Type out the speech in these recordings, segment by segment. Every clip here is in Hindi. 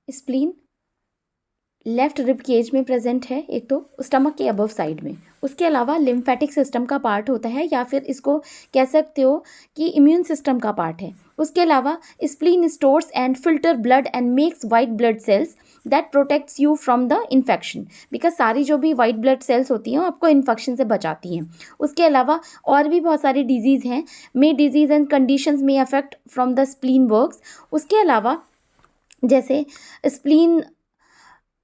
स्प्लीन लेफ्ट रिब केज में प्रेजेंट है, एक तो स्टमक के अबव साइड में। उसके अलावा लिम्फेटिक सिस्टम का पार्ट होता है, या फिर इसको कह सकते हो कि इम्यून सिस्टम का पार्ट है। उसके अलावा spleen stores and filter blood and makes white blood sales that protects you from the infection, because सारी जो भी वाइट ब्लड सेल्स होती हैं वो आपको इन्फेक्शन से बचाती हैं। उसके अलावा और भी बहुत सारी डिजीज़ हैं, मे डिजीज़ एंड कंडीशंस में affect from the spleen works. उसके अलावा जैसे spleen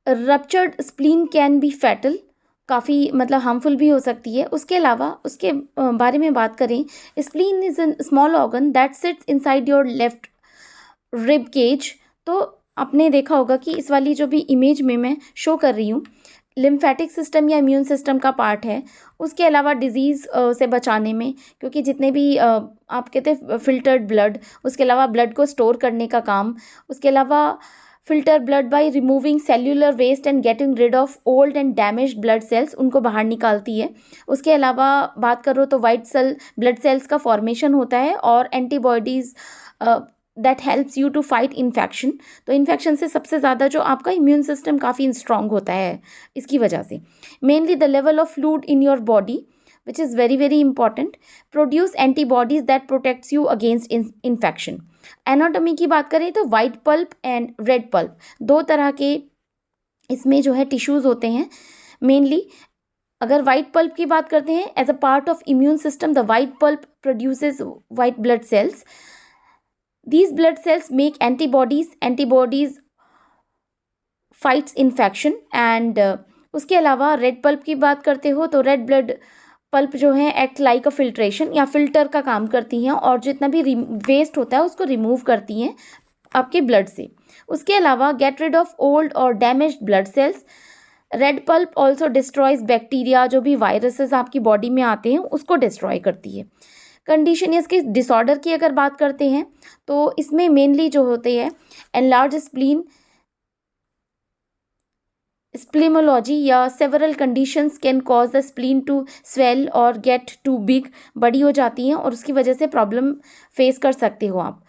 ruptured spleen can be fatal, काफ़ी मतलब हार्मफुल भी हो सकती है। उसके अलावा उसके बारे में बात करें, spleen is a small organ that sits inside your left rib cage. तो आपने देखा होगा कि इस वाली जो भी इमेज में मैं शो कर रही हूँ, लिम्फेटिक सिस्टम या इम्यून सिस्टम का पार्ट है। उसके अलावा डिजीज़ से बचाने में, क्योंकि जितने भी आप कहते हैं फिल्टर्ड ब्लड, उसके अलावा ब्लड को स्टोर करने का काम, उसके अलावा filter blood by removing cellular waste and getting rid of old and damaged blood cells, उनको बाहर निकालती है। उसके अलावा बात करो तो वाइट सेल ब्लड सेल्स का फॉर्मेशन होता है, और antibodies that helps you to fight infection. तो इन्फेक्शन से सबसे ज़्यादा जो आपका इम्यून सिस्टम काफ़ी स्ट्रांग होता है इसकी वजह से। Mainly the level of fluid in your body which is very very important, produce antibodies that protects you against infection. Anatomy की बात करें तो white pulp and red pulp, दो तरह के इसमें जो है टिश्यूज़ होते हैं। मेनली अगर वाइट पल्प की बात करते हैं, as a part of immune system the white pulp produces white blood cells. These blood cells make antibodies fights infection and उसके अलावा रेड पल्प की बात करते हो तो रेड ब्लड पल्प जो है एक्ट लाइक अ फिल्ट्रेशन या फिल्टर का काम करती हैं, और जितना भी वेस्ट होता है उसको रिमूव करती हैं आपके ब्लड से। उसके अलावा गेट रिड ऑफ ओल्ड और damaged blood sales. Red pulp also destroys bacteria, जो भी वायरसेस आपकी बॉडी में आते हैं उसको डिस्ट्रॉय करती है। कंडीशन इसके डिसऑर्डर की अगर बात करते हैं तो इसमें मेनली जो होते हैं एनलार्ज स्प्लीन, स्प्लीमोलॉजी या several conditions can cause the spleen to swell और गेट टू बिग, बड़ी हो जाती हैं और उसकी वजह से प्रॉब्लम फेस कर सकते हो आप।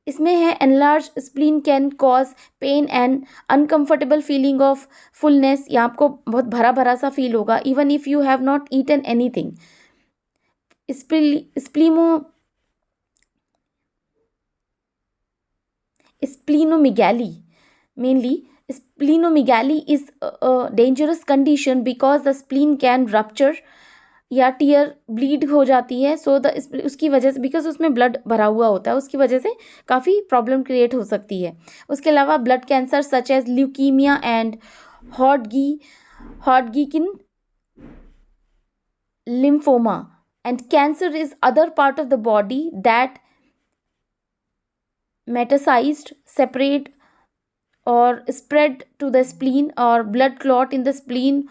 इसमें है enlarge spleen can cause pain and uncomfortable feeling of fullness, या आपको बहुत भरा भरा सा फील होगा even if you have not eaten anything. Splenomegaly, mainly splenomegaly is a dangerous condition because the spleen can rupture या टीयर ब्लीड हो जाती है। सो द उसकी वजह से, बिकॉज उसमें ब्लड भरा हुआ होता है, उसकी वजह से काफ़ी प्रॉब्लम क्रिएट हो सकती है। उसके अलावा blood cancer such as leukaemia and Hodgkin lymphoma and cancer is other part of the body that metastasized, separate or spread to the spleen or blood clot in the spleen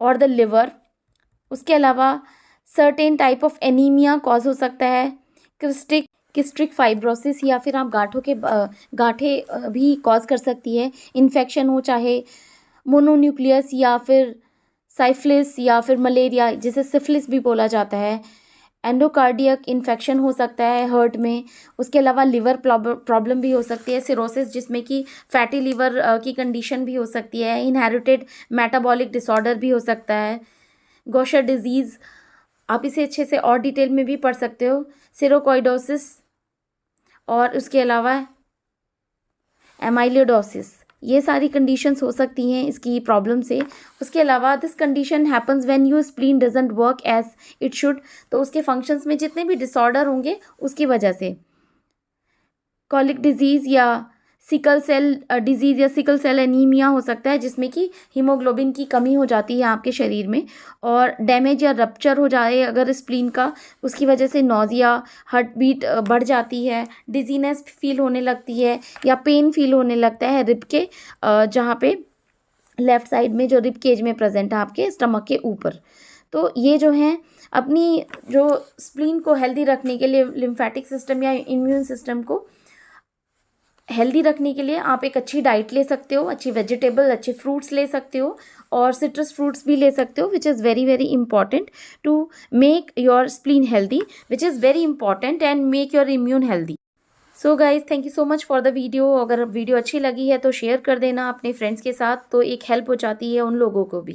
or the liver. उसके अलावा certain type of anemia cause हो सकता है, किस्टिक फाइब्रोसिस या फिर आप गांठें भी कॉज कर सकती है। इन्फेक्शन हो चाहे मोनोन्यूक्लियस या फिर साइफिलिस या फिर मलेरिया, जिसे सिफिलिस भी बोला जाता है। एंडोकार्डियक इन्फेक्शन हो सकता है हार्ट में। उसके अलावा लिवर प्रॉब्लम भी हो सकती है, सिरोसिस जिसमें कि फैटी लिवर की कंडीशन भी हो सकती है। इनहेरिटेड मेटाबॉलिक डिसऑर्डर भी हो सकता है। गॉशर डिजीज़, आप इसे अच्छे से और डिटेल में भी पढ़ सकते हो। सिरोकोइडोसिस और उसके अलावा एमाइलोडोसिस, ये सारी कंडीशंस हो सकती हैं इसकी प्रॉब्लम से। उसके अलावा this condition happens when your spleen doesn't work as it should, तो उसके फंक्शंस में जितने भी डिसऑर्डर होंगे उसकी वजह से। कॉलिक डिजीज़ या सिकल सेल डिजीज़ या सिकल सेल एनीमिया हो सकता है, जिसमें कि हीमोग्लोबिन की कमी हो जाती है आपके शरीर में, और डैमेज या रप्चर हो जाए अगर स्प्लीन का, उसकी वजह से नोज़िया, हार्ट बीट बढ़ जाती है, डिजीनेस फील होने लगती है या पेन फील होने लगता है रिब के जहाँ पे लेफ़्ट साइड में जो रिब केज में प्रेजेंट है आपके स्टमक के ऊपर। तो ये जो है अपनी जो स्प्लीन को हेल्दी रखने के लिए, लिम्फेटिक सिस्टम या इम्यून सिस्टम को हेल्दी रखने के लिए आप एक अच्छी डाइट ले सकते हो, अच्छी वेजिटेबल, अच्छे फ्रूट्स ले सकते हो और सिट्रस फ्रूट्स भी ले सकते हो, which is very very important to make your spleen healthy, which is very important and make your immune healthy. So guys thank you so much for the video. अगर वीडियो अच्छी लगी है तो शेयर कर देना अपने फ्रेंड्स के साथ, तो एक हेल्प हो जाती है उन लोगों को भी।